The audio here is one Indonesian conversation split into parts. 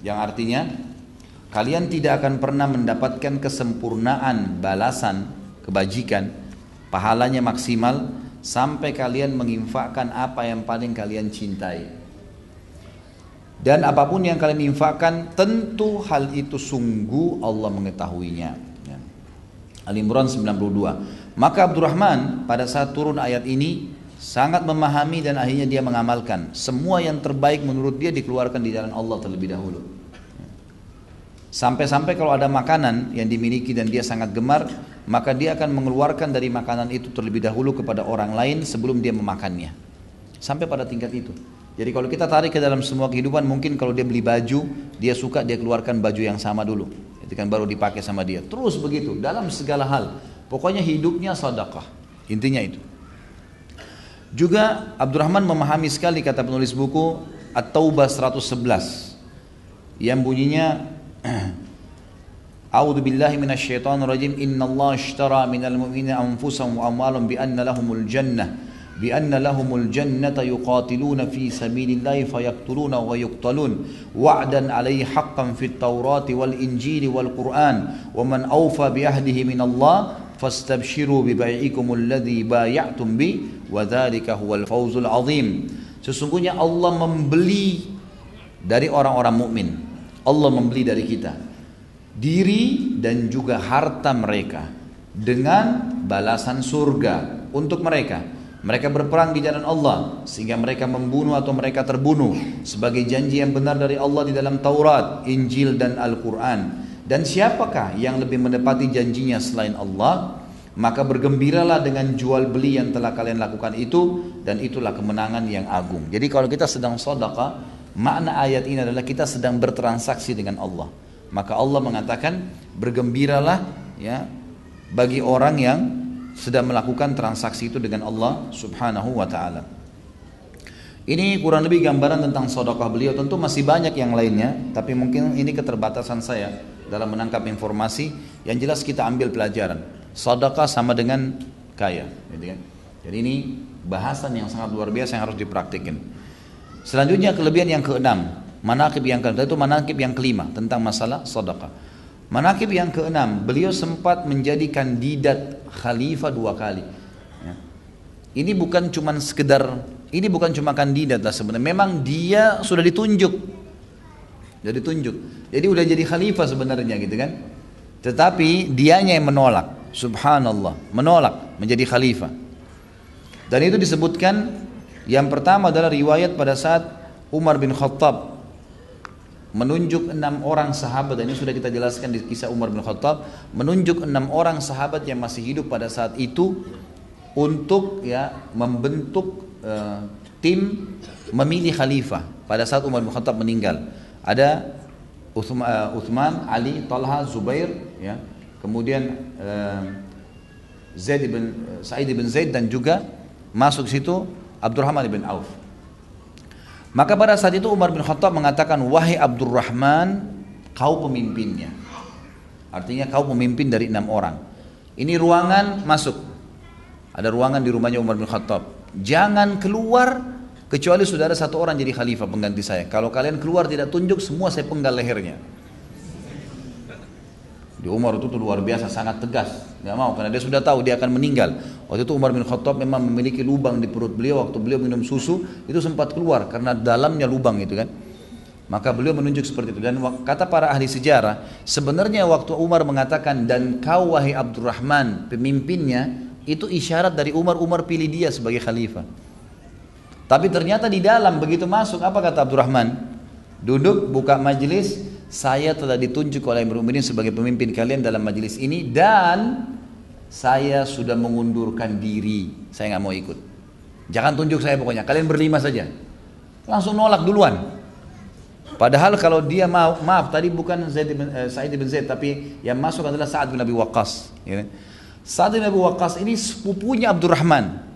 Yang artinya kalian tidak akan pernah mendapatkan kesempurnaan balasan kebajikan, pahalanya maksimal sampai kalian menginfakkan apa yang paling kalian cintai. Dan apapun yang kalian infakkan, tentu hal itu sungguh Allah mengetahuinya. Ya. Al-Imran 92. Maka Abdurrahman pada saat turun ayat ini sangat memahami dan akhirnya dia mengamalkan. Semua yang terbaik menurut dia dikeluarkan di jalan Allah terlebih dahulu. Sampai-sampai kalau ada makanan yang dimiliki dan dia sangat gemar, maka dia akan mengeluarkan dari makanan itu terlebih dahulu kepada orang lain sebelum dia memakannya. Sampai pada tingkat itu. Jadi kalau kita tarik ke dalam semua kehidupan, mungkin kalau dia beli baju, dia suka dia keluarkan baju yang sama dulu. Itu kan baru dipakai sama dia. Terus begitu dalam segala hal. Pokoknya hidupnya sedekah. Intinya itu. Juga Abdurrahman memahami sekali kata penulis buku At-Taubah 111 yang bunyinya A'udzu billahi minasyaitonir rajim. Innallaha ashtara minal mu'minina anfusahum wa amwalahum bi anna lahumul jannah. بأن لهم الجنة يقاتلون في سبيل الله فيقتلون ويقتلون وعدا عليه حقا في التوراة والإنجيل والقرآن ومن أوفى بعهده من الله فاستبشروا ببيعكم الذي بايعتم به وذلك هو الفوز العظيم. Sesungguhnya Allah membeli dari orang-orang mukmin. Allah membeli dari kita diri dan juga harta mereka dengan balasan surga untuk mereka. Mereka berperang di jalan Allah sehingga mereka membunuh atau mereka terbunuh sebagai janji yang benar dari Allah di dalam Taurat, Injil dan Al-Quran. Dan siapakah yang lebih menepati janjinya selain Allah? Maka bergembiralah dengan jual beli yang telah kalian lakukan itu, dan itulah kemenangan yang agung. Jadi kalau kita sedang sedekah, makna ayat ini adalah kita sedang bertransaksi dengan Allah. Maka Allah mengatakan bergembiralah ya bagi orang yang sedang melakukan transaksi itu dengan Allah subhanahu wa ta'ala. Ini kurang lebih gambaran tentang sedekah beliau. Tentu masih banyak yang lainnya, tapi mungkin ini keterbatasan saya dalam menangkap informasi. Yang jelas kita ambil pelajaran, sedekah sama dengan kaya, gitu kan? Jadi ini bahasan yang sangat luar biasa yang harus dipraktikkan. Selanjutnya kelebihan yang keenam, manaqib yang keenam, itu manaqib yang kelima tentang masalah sedekah. Manaqib yang keenam, beliau sempat menjadi kandidat khalifah 2 kali. Ya. Ini bukan cuma sekedar, ini bukan cuma kandidat lah sebenarnya. Memang dia sudah ditunjuk, Jadi udah jadi khalifah sebenarnya gitu kan. Tetapi dianya yang menolak, subhanallah, menolak menjadi khalifah. Dan itu disebutkan yang pertama adalah riwayat pada saat Umar bin Khattab menunjuk 6 orang sahabat, dan ini sudah kita jelaskan di kisah Umar bin Khattab, menunjuk 6 orang sahabat yang masih hidup pada saat itu untuk ya membentuk tim memilih khalifah pada saat Umar bin Khattab meninggal. Ada Uthman, Ali, Talha, Zubair, ya, kemudian Sa'id bin Zaid, dan juga masuk situ Abdurrahman bin Auf. Maka pada saat itu Umar bin Khattab mengatakan, wahai Abdurrahman, kau pemimpinnya. Artinya kau pemimpin dari 6 orang. Ini ruangan, masuk. Ada ruangan di rumahnya Umar bin Khattab. Jangan keluar kecuali sudah ada 1 orang jadi khalifah pengganti saya. Kalau kalian keluar tidak tunjuk, semua saya penggal lehernya. Di Umar itu tuh luar biasa, sangat tegas. Gak mau, karena dia sudah tahu dia akan meninggal. Waktu itu Umar bin Khattab memang memiliki lubang di perut beliau. Waktu beliau minum susu, itu sempat keluar karena dalamnya lubang itu kan. Maka beliau menunjuk seperti itu. Dan kata para ahli sejarah, sebenarnya waktu Umar mengatakan, dan kau wahai Abdurrahman pemimpinnya, itu isyarat dari Umar pilih dia sebagai khalifah. Tapi ternyata di dalam begitu masuk, apa kata Abdurrahman? Duduk, buka majelis, saya telah ditunjuk oleh Amirul Mukminin sebagai pemimpin kalian dalam majelis ini, dan saya sudah mengundurkan diri, saya nggak mau ikut. Jangan tunjuk saya pokoknya, kalian berlima saja. Langsung nolak duluan. Padahal kalau dia mau, maaf tadi bukan Sa'id bin Zaid, tapi yang masuk adalah Sa'ad bin Abi Waqqas. Ya. Sa'ad bin Abi Waqqas ini sepupunya Abdurrahman.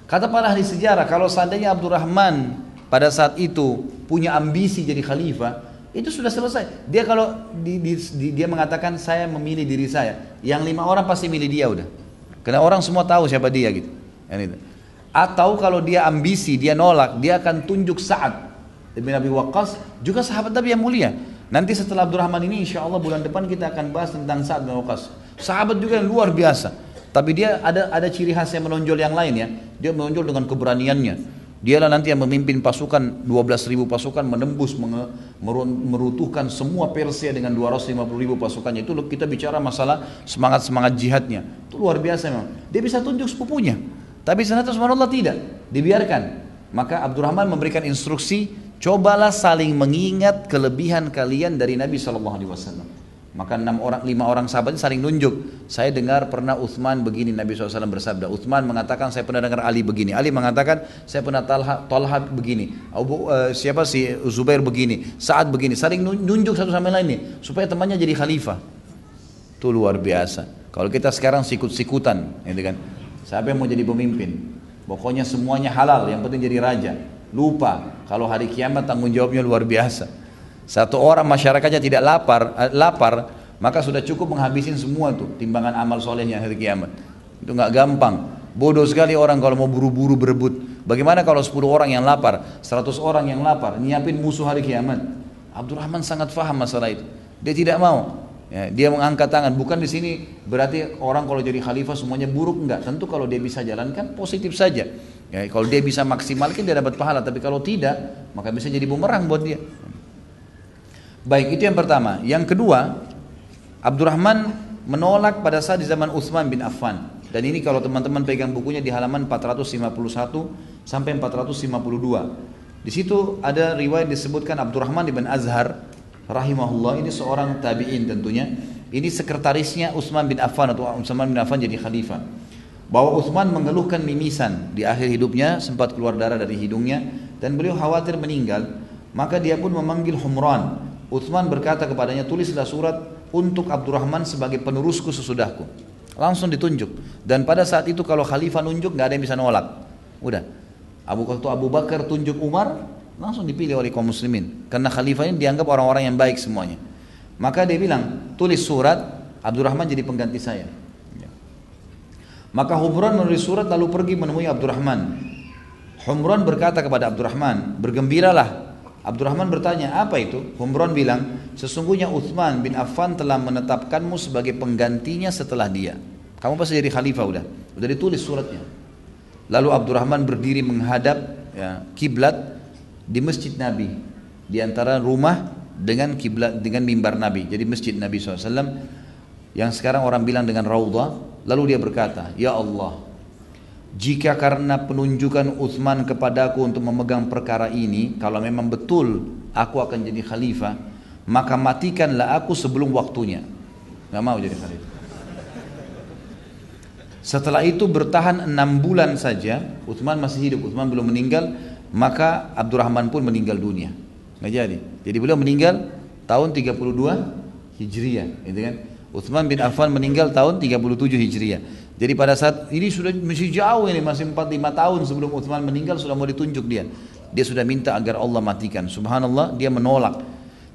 Kata para ahli sejarah, kalau seandainya Abdurrahman pada saat itu punya ambisi jadi khalifah, itu sudah selesai. Dia kalau dia mengatakan saya memilih diri saya, yang 5 orang pasti milih dia udah. Karena orang semua tahu siapa dia gitu. Atau kalau dia ambisi, dia nolak, dia akan tunjuk Sa'ad bin Abi Waqqas juga sahabat Nabi yang mulia. Nanti setelah Abdurrahman ini insya Allah bulan depan kita akan bahas tentang Sa'ad bin Waqqas. Sahabat juga yang luar biasa. Tapi dia ada ciri khas yang menonjol yang lain ya. Dia menonjol dengan keberaniannya. Dialah nanti yang memimpin pasukan 12.000 pasukan menembus meruntuhkan semua Persia dengan 250.000 pasukannya. Itu kita bicara masalah semangat jihadnya. Itu luar biasa memang. Dia bisa tunjuk sepupunya. Tapi ternyata subhanallah tidak, dibiarkan. Maka Abdurrahman memberikan instruksi, cobalah saling mengingat kelebihan kalian dari Nabi SAW. Maka 5 orang sahabatnya saling nunjuk. Saya dengar pernah Uthman begini, Nabi SAW bersabda. Uthman mengatakan saya pernah dengar Ali begini. Ali mengatakan saya pernah Talha begini. Siapa si Zubair begini. Sa'ad begini. Saling nunjuk satu sama lain nih, supaya temannya jadi khalifah. Itu luar biasa. Kalau kita sekarang sikut-sikutan, gitu kan. Siapa yang mau jadi pemimpin? Pokoknya semuanya halal, yang penting jadi raja. Lupa kalau hari kiamat tanggung jawabnya luar biasa. Satu orang masyarakatnya tidak lapar, maka sudah cukup menghabisin semua tuh timbangan amal solehnya hari kiamat. Itu nggak gampang. Bodoh sekali orang kalau mau buru-buru berebut. Bagaimana kalau 10 orang yang lapar, 100 orang yang lapar, nyiapin musuh hari kiamat? Abdurrahman sangat faham masalah itu. Dia tidak mau. Ya, dia mengangkat tangan. Bukan di sini berarti orang kalau jadi khalifah semuanya buruk, enggak. Tentu kalau dia bisa jalankan positif saja. Ya, kalau dia bisa maksimalkan dia dapat pahala. Tapi kalau tidak, maka bisa jadi bumerang buat dia. Baik, itu yang pertama. Yang kedua, Abdurrahman menolak pada saat di zaman Utsman bin Affan. Dan ini kalau teman-teman pegang bukunya di halaman 451 sampai 452. Di situ ada riwayat disebutkan Abdurrahman bin Azhar rahimahullah, ini seorang tabi'in tentunya. Ini sekretarisnya Utsman bin Affan atau Utsman bin Affan jadi khalifah. Bahwa Utsman mengeluhkan mimisan di akhir hidupnya, sempat keluar darah dari hidungnya dan beliau khawatir meninggal. Maka dia pun memanggil Humran. Utsman berkata kepadanya, tulislah surat untuk Abdurrahman sebagai penerusku sesudahku. Langsung ditunjuk. Dan pada saat itu kalau khalifah nunjuk nggak ada yang bisa nolak. Udah. Abu Bakar tunjuk Umar, langsung dipilih oleh kaum muslimin. Karena khalifah ini dianggap orang-orang yang baik semuanya. Maka dia bilang, tulis surat, Abdurrahman jadi pengganti saya. Maka Humran menulis surat lalu pergi menemui Abdurrahman. Humran berkata kepada Abdurrahman, bergembiralah. Abdurrahman bertanya, apa itu? Humran bilang, sesungguhnya Utsman bin Affan telah menetapkanmu sebagai penggantinya setelah dia. Kamu pasti jadi khalifah udah ditulis suratnya. Lalu Abdurrahman berdiri menghadap kiblat di masjid Nabi, di antara rumah dengan kiblat dengan mimbar Nabi. Jadi masjid Nabi SAW yang sekarang orang bilang dengan Raudhah. Lalu dia berkata, ya Allah, jika karena penunjukan Utsman kepadaku untuk memegang perkara ini, kalau memang betul aku akan jadi khalifah, maka matikanlah aku sebelum waktunya. Gak mau jadi khalifah. Setelah itu bertahan 6 bulan saja, Utsman masih hidup, Utsman belum meninggal, maka Abdurrahman pun meninggal dunia. Nggak jadi. Jadi beliau meninggal tahun 32 Hijriah, gitu kan? Utsman bin Affan meninggal tahun 37 Hijriah. Jadi pada saat ini sudah masih jauh ini, masih 4-5 tahun sebelum Utsman meninggal sudah mau ditunjuk dia. Dia sudah minta agar Allah matikan. Subhanallah, dia menolak.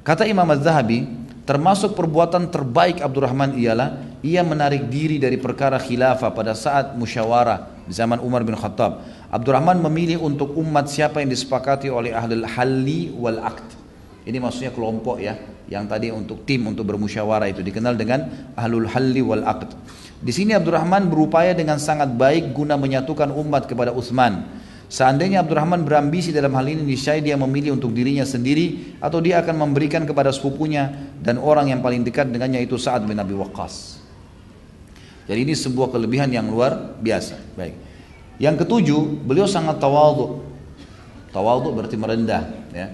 Kata Imam Az-Zahabi, termasuk perbuatan terbaik Abdurrahman ialah ia menarik diri dari perkara khilafah pada saat musyawarah di zaman Umar bin Khattab. Abdurrahman memilih untuk umat siapa yang disepakati oleh ahlul halli wal aqd. Ini maksudnya kelompok ya, yang tadi untuk tim untuk bermusyawarah itu dikenal dengan ahlul halli wal aqd. Di sini Abdurrahman berupaya dengan sangat baik guna menyatukan umat kepada Utsman. Seandainya Abdurrahman berambisi dalam hal ini, niscaya dia memilih untuk dirinya sendiri atau dia akan memberikan kepada sepupunya dan orang yang paling dekat dengannya, itu Sa'ad bin Abi Waqqas. Jadi ini sebuah kelebihan yang luar biasa. Baik. Yang ketujuh, beliau sangat tawadhu. Tawadhu berarti merendah, ya.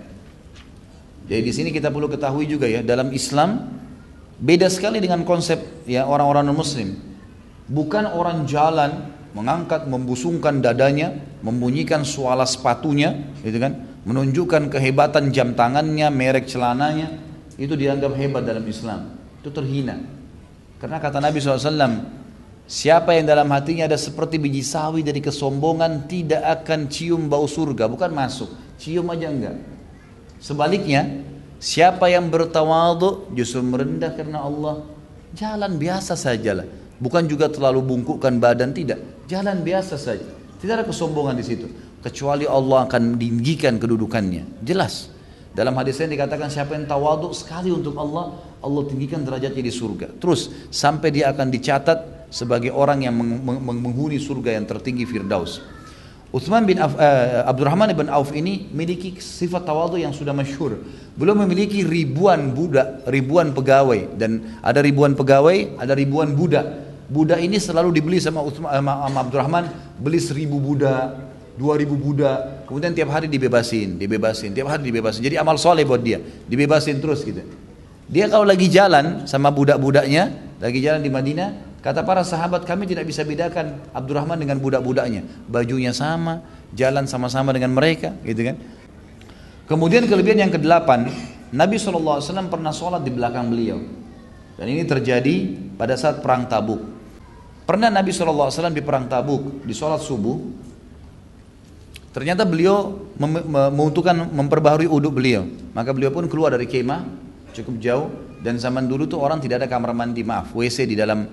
Jadi di sini kita perlu ketahui juga ya, dalam Islam beda sekali dengan konsep ya orang-orang non-muslim. Bukan orang jalan mengangkat, membusungkan dadanya, membunyikan suara sepatunya, gitu kan, menunjukkan kehebatan jam tangannya, merek celananya, itu dianggap hebat dalam Islam. Itu terhina. Karena kata Nabi SAW, siapa yang dalam hatinya ada seperti biji sawi dari kesombongan tidak akan cium bau surga, bukan masuk, cium aja enggak. Sebaliknya, siapa yang bertawadhu justru merendah karena Allah, jalan biasa sajalah. Bukan juga terlalu bungkukkan badan, tidak. Jalan biasa saja. Tidak ada kesombongan di situ. Kecuali Allah akan meninggikan kedudukannya. Jelas. Dalam hadis lain dikatakan siapa yang tawadhu sekali untuk Allah, Allah tinggikan derajatnya di surga. Terus sampai dia akan dicatat sebagai orang yang menghuni surga yang tertinggi Firdaus. Abdurrahman bin Auf ini memiliki sifat tawadhu yang sudah masyhur. Beliau memiliki ribuan budak, ribuan pegawai, dan ada ribuan pegawai, ada ribuan budak. Budak ini selalu dibeli sama Abdurrahman, beli 1000 budak, 2000 budak, kemudian tiap hari dibebasin, tiap hari dibebasin. Jadi amal soleh buat dia, dibebasin terus gitu. Dia kalau lagi jalan sama budak-budaknya, lagi jalan di Madinah, kata para sahabat, kami tidak bisa bedakan Abdurrahman dengan budak-budaknya. Bajunya sama, jalan sama-sama dengan mereka, gitu kan. Kemudian kelebihan yang ke-8, Nabi SAW pernah sholat di belakang beliau. Dan ini terjadi pada saat perang Tabuk. Pernah Nabi SAW di perang Tabuk, di sholat subuh, ternyata beliau memperbaharui uduk beliau. Maka beliau pun keluar dari kemah, cukup jauh. Dan zaman dulu tuh orang tidak ada kamar mandi, WC di dalam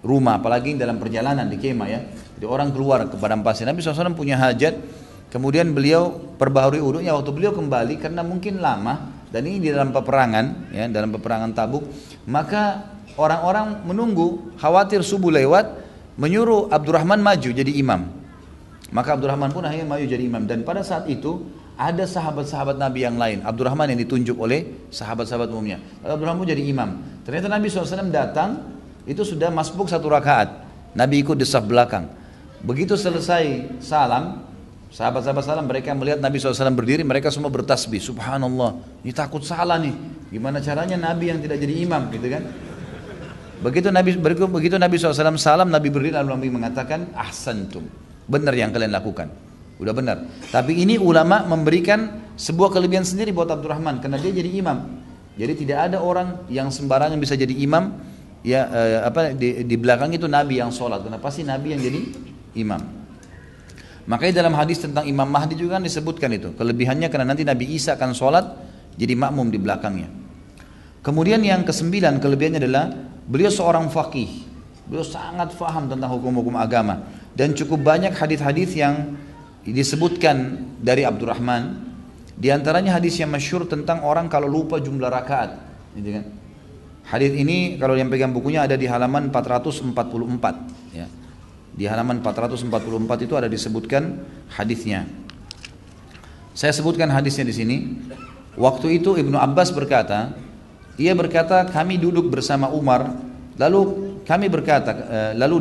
rumah, apalagi dalam perjalanan di kemah ya. Jadi orang keluar ke padang pasir. Nabi SAW punya hajat, kemudian beliau perbaharui uduknya. Waktu beliau kembali, karena mungkin lama, dan ini di dalam peperangan, ya, dalam peperangan Tabuk, maka orang-orang menunggu, khawatir subuh lewat, menyuruh Abdurrahman maju jadi imam. Maka Abdurrahman pun akhirnya maju jadi imam. Dan pada saat itu ada sahabat-sahabat Nabi yang lain. Abdurrahman yang ditunjuk oleh sahabat-sahabat umumnya. Abdurrahman jadi imam. Ternyata Nabi SAW datang, itu sudah masbuk 1 rakaat. Nabi ikut di saf belakang. Begitu selesai salam, sahabat-sahabat salam, mereka melihat Nabi SAW berdiri, mereka semua bertasbih. Subhanallah, ini takut salah nih. Gimana caranya Nabi yang tidak jadi imam, gitu kan? Begitu Nabi SAW salam, Nabi berdiri lalu Nabi mengatakan, ahsantum, benar yang kalian lakukan, udah benar. Tapi ini ulama memberikan sebuah kelebihan sendiri buat Abdurrahman, karena dia jadi imam. Jadi tidak ada orang yang sembarangan bisa jadi imam. Ya, di belakang itu Nabi yang sholat, karena pasti Nabi yang jadi imam. Makanya dalam hadis tentang Imam Mahdi juga kan disebutkan itu kelebihannya, karena nanti Nabi Isa akan sholat jadi makmum di belakangnya. Kemudian yang ke-9 kelebihannya adalah beliau seorang faqih. Beliau sangat faham tentang hukum-hukum agama, dan cukup banyak hadis-hadis yang disebutkan dari Abdurrahman. Di antaranya hadis yang masyhur tentang orang kalau lupa jumlah rakaat, gitu kan. Hadis ini kalau yang pegang bukunya ada di halaman 444, ya. Di halaman 444 itu ada disebutkan hadisnya. Saya sebutkan hadisnya di sini. Waktu itu Ibnu Abbas berkata, ia berkata, kami duduk bersama Umar, lalu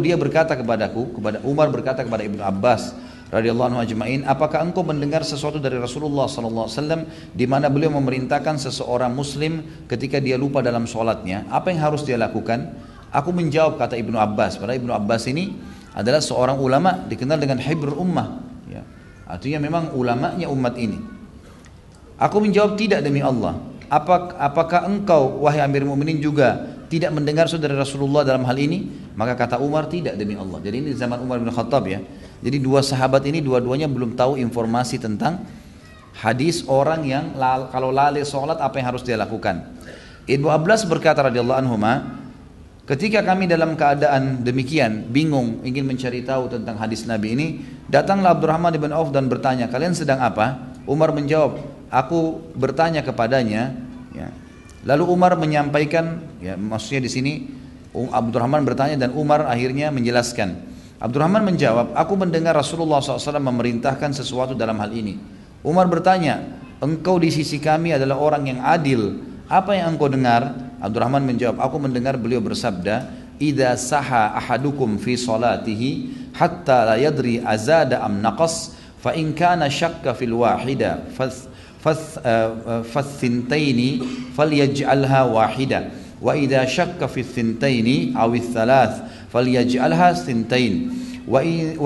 dia berkata kepadaku, Umar berkata kepada Ibnu Abbas radhiyallahu anhu ajma'in, apakah engkau mendengar sesuatu dari Rasulullah sallallahu alaihi wasallam di mana beliau memerintahkan seseorang muslim ketika dia lupa dalam sholatnya, apa yang harus dia lakukan? Aku menjawab, kata Ibnu Abbas, padahal Ibnu Abbas ini adalah seorang ulama dikenal dengan hibrul ummah, ya. Artinya memang ulamanya umat ini. Aku menjawab, tidak demi Allah. Apakah engkau wahai Amir Mu'minin juga tidak mendengar saudara Rasulullah dalam hal ini? Maka kata Umar, tidak demi Allah. Jadi ini zaman Umar bin Khattab, ya. Jadi dua sahabat ini dua-duanya belum tahu informasi tentang hadis orang yang kalau lalai sholat apa yang harus dia lakukan. Ibnu Abbas berkata radhiyallahu anhuma, ketika kami dalam keadaan demikian, bingung, ingin mencari tahu tentang hadis Nabi ini, datanglah Abdurrahman bin Auf dan bertanya, kalian sedang apa? Umar menjawab, aku bertanya kepadanya, ya. Lalu Umar menyampaikan, ya, maksudnya di sini Abdurrahman bertanya dan Umar akhirnya menjelaskan. Abdurrahman menjawab, aku mendengar Rasulullah SAW memerintahkan sesuatu dalam hal ini. Umar bertanya, engkau di sisi kami adalah orang yang adil, apa yang engkau dengar? Abdurrahman menjawab, aku mendengar beliau bersabda, idza saha ahadukum fi salatihi hatta la yadri azada am naqas, fa in kana syakka fil wahida fathintaini falyaj'alha wahida, wa idza syakka fi thintaini aw thalath falyaj'alha thintain, wa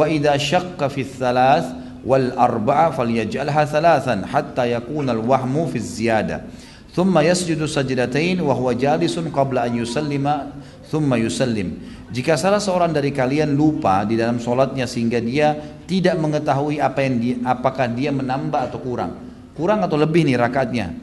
idza syakka fi thalath wal arba'a falyaj'alha thalathan hatta yakuna al wahmu fi ziyada. Thumma yasjudu sajdatain wa huwa jalisun qabla an yusallima thumma yusallim. Jika salah seorang dari kalian lupa di dalam sholatnya sehingga dia tidak mengetahui apakah dia menambah atau kurang atau lebih nih rakaatnya.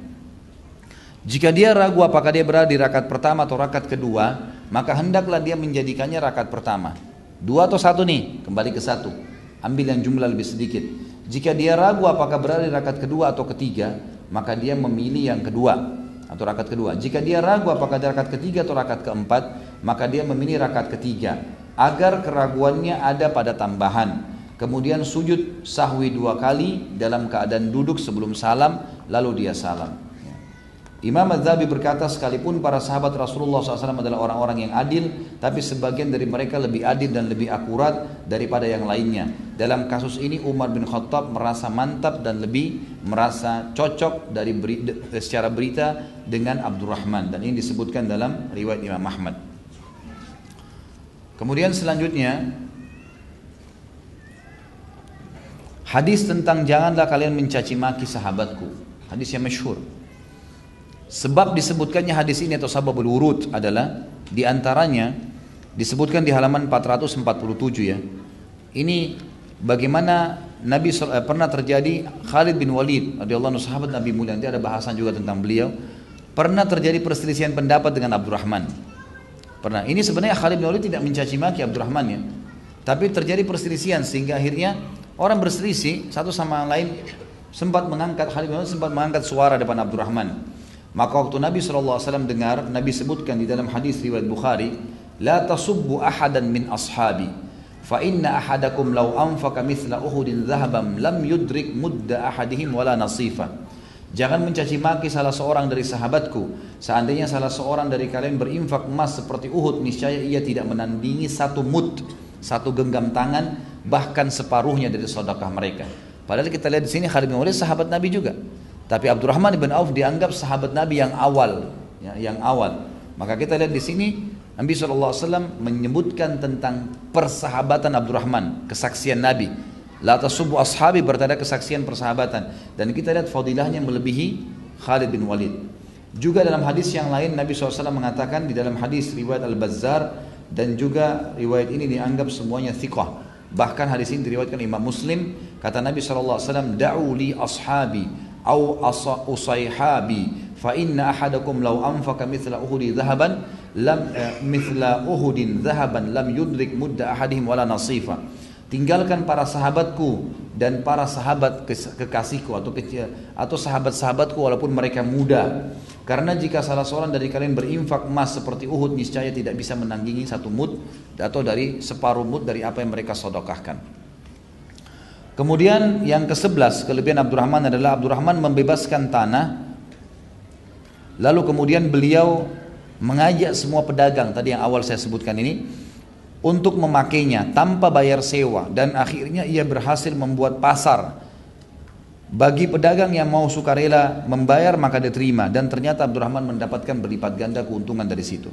Jika dia ragu apakah dia berada di rakaat pertama atau rakaat kedua, maka hendaklah dia menjadikannya rakaat pertama. 2 atau 1 nih, kembali ke 1. Ambil yang jumlah lebih sedikit. Jika dia ragu apakah berada di rakaat kedua atau ketiga, maka dia memilih yang kedua atau rakaat kedua. Jika dia ragu apakah dia rakaat ketiga atau rakaat keempat, maka dia memilih rakaat ketiga agar keraguannya ada pada tambahan. Kemudian sujud sahwi 2 kali dalam keadaan duduk sebelum salam, lalu dia salam. Imam Az-Zahabi berkata, sekalipun para sahabat Rasulullah SAW adalah orang-orang yang adil, tapi sebagian dari mereka lebih adil dan lebih akurat daripada yang lainnya. Dalam kasus ini Umar bin Khattab merasa mantap dan lebih merasa cocok secara berita dengan Abdurrahman, dan ini disebutkan dalam riwayat Imam Ahmad. Kemudian selanjutnya hadis tentang janganlah kalian mencaci maki sahabatku, hadis yang masyhur. Sebab disebutkannya hadis ini atau sababul wurud adalah diantaranya disebutkan di halaman 447 ya. Ini bagaimana Nabi pernah terjadi Khalid bin Walid radhiyallahu anhu, sahabat Nabi mulia, nanti ada bahasan juga tentang beliau. Pernah terjadi perselisihan pendapat dengan Abdurrahman. Pernah. Ini sebenarnya Khalid bin Walid tidak mencaci maki Abdurrahman ya. Tapi terjadi perselisihan sehingga akhirnya orang berselisih satu sama lain, Khalid bin Walid sempat mengangkat suara depan Abdurrahman. Maka waktu Nabi SAW dengar, Nabi sebutkan di dalam hadis riwayat Bukhari, la tasubbu ahadan min ashabi, fa inna ahadakum law anfaqa mithla uhudin dhahaban lam yudrik mudda ahadihim wala nasifa. Jangan mencaci maki salah seorang dari sahabatku. Seandainya salah seorang dari kalian berinfak emas seperti Uhud, niscaya ia tidak menandingi satu mud, satu genggam tangan, bahkan separuhnya dari sedekah mereka. Padahal kita lihat di sini Khalid bin Walid sahabat Nabi juga. Tapi Abdurrahman bin Auf dianggap sahabat Nabi yang awal, ya, yang awal. Maka kita lihat di sini Nabi SAW menyebutkan tentang persahabatan Abdurrahman, kesaksian Nabi. La tasubbu ashabi, bertanda kesaksian persahabatan. Dan kita lihat fadilahnya melebihi Khalid bin Walid. Juga dalam hadis yang lain Nabi SAW mengatakan di dalam hadis riwayat Al-Bazzar, dan juga riwayat ini dianggap semuanya thiqah. Bahkan hadis ini diriwayatkan Imam Muslim, kata Nabi SAW, da'u li ashabi au usayhabi fa inna ahadakum law anfaqa mithla uhudin dhahaban lam yudrik mudda ahadihim wala nasifa. Tinggalkan para sahabatku dan para sahabat kekasihku atau sahabat-sahabatku walaupun mereka muda, karena jika salah seorang dari kalian berinfak emas seperti Uhud, niscaya tidak bisa menandingi satu mud atau dari separuh mud dari apa yang mereka sedekahkan. Kemudian yang ke-11 kelebihan Abdurrahman adalah Abdurrahman membebaskan tanah, lalu kemudian beliau mengajak semua pedagang tadi yang awal saya sebutkan ini untuk memakainya tanpa bayar sewa, dan akhirnya ia berhasil membuat pasar bagi pedagang yang mau sukarela membayar, maka diterima, dan ternyata Abdurrahman mendapatkan berlipat ganda keuntungan dari situ.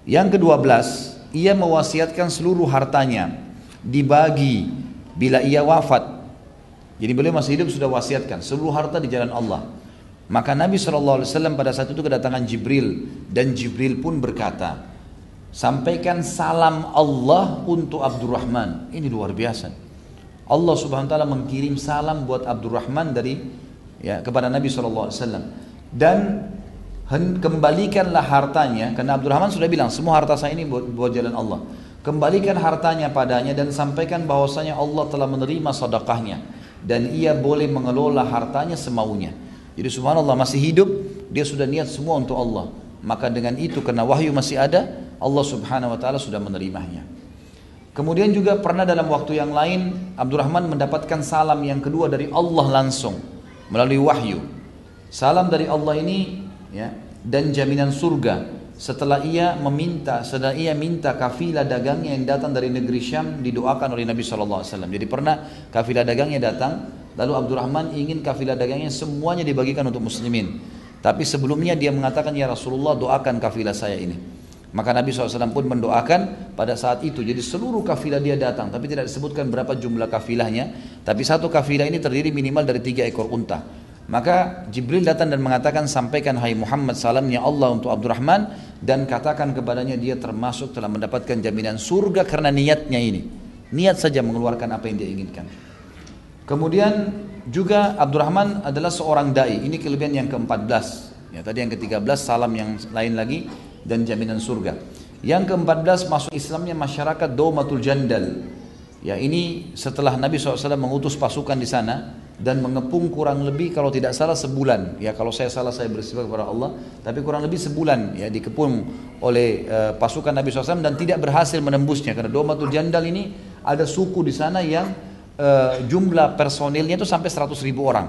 Yang ke-12, ia mewasiatkan seluruh hartanya dibagi bila ia wafat. Jadi beliau masih hidup sudah wasiatkan seluruh harta di jalan Allah. Maka Nabi SAW pada saat itu kedatangan Jibril, dan Jibril pun berkata, sampaikan salam Allah untuk Abdurrahman. Ini luar biasa. Allah Subhanahu wa taala mengirim salam buat Abdurrahman kepada Nabi SAW. Dan kembalikanlah hartanya, karena Abdurrahman sudah bilang semua harta saya ini buat jalan Allah. Kembalikan hartanya padanya dan sampaikan bahwasanya Allah telah menerima sedekahnya dan ia boleh mengelola hartanya semaunya. Jadi subhanallah, masih hidup dia sudah niat semua untuk Allah. Maka dengan itu, karena wahyu masih ada, Allah Subhanahu wa taala sudah menerimanya. Kemudian juga pernah dalam waktu yang lain Abdurrahman mendapatkan salam yang kedua dari Allah langsung melalui wahyu. Salam dari Allah ini dan jaminan surga. Setelah ia minta kafilah dagangnya yang datang dari negeri Syam didoakan oleh Nabi SAW. Jadi pernah kafilah dagangnya datang, lalu Abdurrahman ingin kafilah dagangnya semuanya dibagikan untuk muslimin. Tapi sebelumnya dia mengatakan, ya Rasulullah, doakan kafilah saya ini. Maka Nabi SAW pun mendoakan pada saat itu. Jadi seluruh kafilah dia datang, tapi tidak disebutkan berapa jumlah kafilahnya. Tapi satu kafilah ini terdiri minimal dari 3 ekor unta. Maka Jibril datang dan mengatakan, sampaikan hai Muhammad salamnya Allah untuk Abdurrahman, dan katakan kepadanya dia termasuk telah mendapatkan jaminan surga karena niatnya ini. Niat saja mengeluarkan apa yang dia inginkan. Kemudian juga Abdurrahman adalah seorang da'i. Ini kelebihan yang ke-14. Tadi yang ke-13 salam yang lain lagi dan jaminan surga. Yang ke-14 masuk Islamnya masyarakat Daumatul Jandal. Ini setelah Nabi SAW mengutus pasukan di sana. dan mengepung kurang lebih kalau tidak salah sebulan. Ya kalau saya salah saya beristighfar kepada Allah, tapi kurang lebih sebulan ya dikepung oleh pasukan Nabi SAW dan tidak berhasil menembusnya karena Daumatul Jandal ini ada suku di sana yang jumlah personilnya itu sampai 100.000 orang.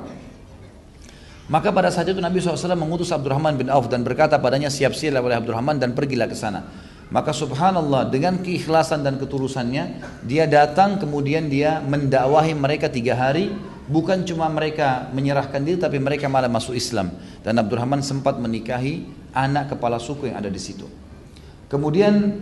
Maka pada saat itu Nabi SAW mengutus Abdurrahman bin Auf dan berkata padanya, siap-siaplah oleh Abdurrahman dan pergilah ke sana. Maka subhanallah dengan keikhlasan dan ketulusannya dia datang, kemudian dia mendakwahi mereka 3 hari. Bukan cuma mereka menyerahkan diri, tapi mereka malah masuk Islam. Dan Abdurrahman sempat menikahi anak kepala suku yang ada di situ. Kemudian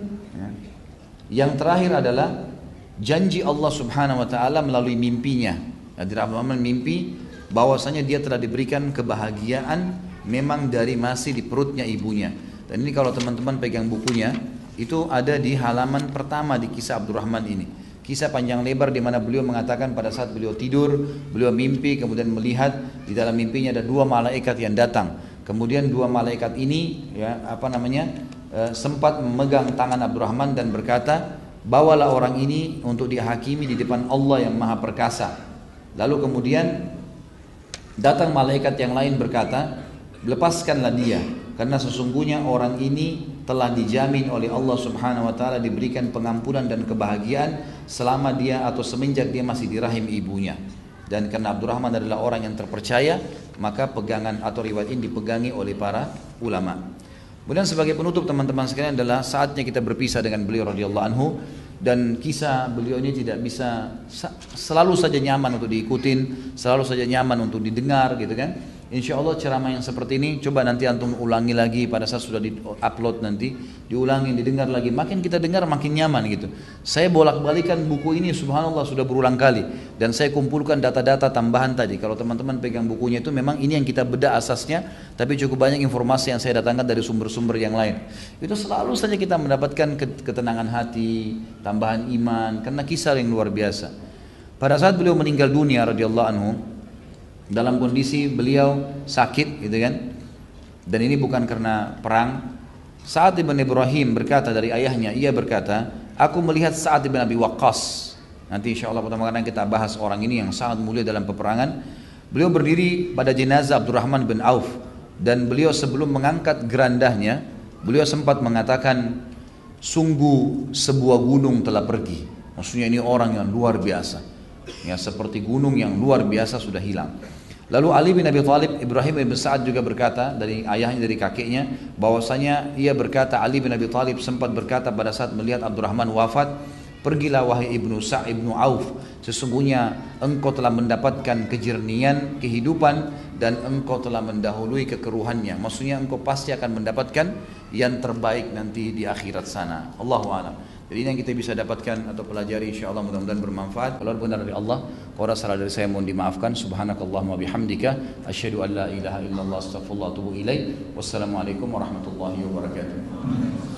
yang terakhir adalah janji Allah Subhanahu Wa Taala melalui mimpinya. Abdurrahman mimpi bahwasanya dia telah diberikan kebahagiaan memang dari masih di perutnya ibunya. Dan ini kalau teman-teman pegang bukunya, itu ada di halaman pertama di kisah Abdurrahman ini. Kisah panjang lebar di mana beliau mengatakan pada saat beliau tidur, beliau mimpi, kemudian melihat di dalam mimpinya ada 2 malaikat yang datang. Kemudian 2 malaikat ini sempat memegang tangan Abdurrahman dan berkata, bawalah orang ini untuk dihakimi di depan Allah yang Maha Perkasa. Lalu kemudian datang malaikat yang lain berkata, lepaskanlah dia, karena sesungguhnya orang ini telah dijamin oleh Allah Subhanahu Wa Taala diberikan pengampunan dan kebahagiaan selama dia atau semenjak dia masih di rahim ibunya. Dan karena Abdurrahman adalah orang yang terpercaya, maka pegangan atau riwayat ini dipegangi oleh para ulama. Kemudian sebagai penutup teman-teman sekalian adalah saatnya kita berpisah dengan beliau radhiyallahu anhu, dan kisah beliau ini tidak bisa selalu saja nyaman untuk diikutin, selalu saja nyaman untuk didengar gitu kan. Insya Allah ceramah yang seperti ini coba nanti antum ulangi lagi pada saat sudah di-upload nanti, diulangi, didengar lagi, makin kita dengar makin nyaman gitu. Saya bolak-balikan buku ini subhanallah sudah berulang kali dan saya kumpulkan data-data tambahan tadi. Kalau teman-teman pegang bukunya itu memang ini yang kita bedah asasnya, tapi cukup banyak informasi yang saya datangkan dari sumber-sumber yang lain. Itu selalu saja kita mendapatkan ketenangan hati, tambahan iman karena kisah yang luar biasa. Pada saat beliau meninggal dunia radhiyallahu anhu, dalam kondisi beliau sakit gitu kan, dan ini bukan karena perang. Sa'ad ibn Ibrahim berkata dari ayahnya, ia berkata, aku melihat Sa'ad ibn Abi Waqqas. Nanti insya Allah pertama kali kita bahas orang ini yang sangat mulia dalam peperangan. Beliau berdiri pada jenazah Abdurrahman bin Auf, dan beliau sebelum mengangkat gerandahnya beliau sempat mengatakan, sungguh sebuah gunung telah pergi. Maksudnya ini orang yang luar biasa ya, seperti gunung yang luar biasa sudah hilang. Lalu Ali bin Abi Thalib, Ibrahim bin Sa'ad juga berkata dari ayahnya, dari kakeknya, bahwasanya ia berkata, Ali bin Abi Thalib sempat berkata pada saat melihat Abdurrahman wafat, pergilah wahai ibnu Sa'ad ibnu Auf, sesungguhnya engkau telah mendapatkan kejernihan kehidupan dan engkau telah mendahului kekeruhannya. Maksudnya engkau pasti akan mendapatkan yang terbaik nanti di akhirat sana. Allahu a'lam. Jadi ini yang kita bisa dapatkan atau pelajari, insyaallah mudah-mudahan bermanfaat. Kalau benar dari Allah, kalau salah dari saya mohon dimaafkan. Subhanakallahumma bihamdika asyhadu an la ilaha illallah astaghfirullah wa atubu ilaik. Wassalamualaikum warahmatullahi wabarakatuh.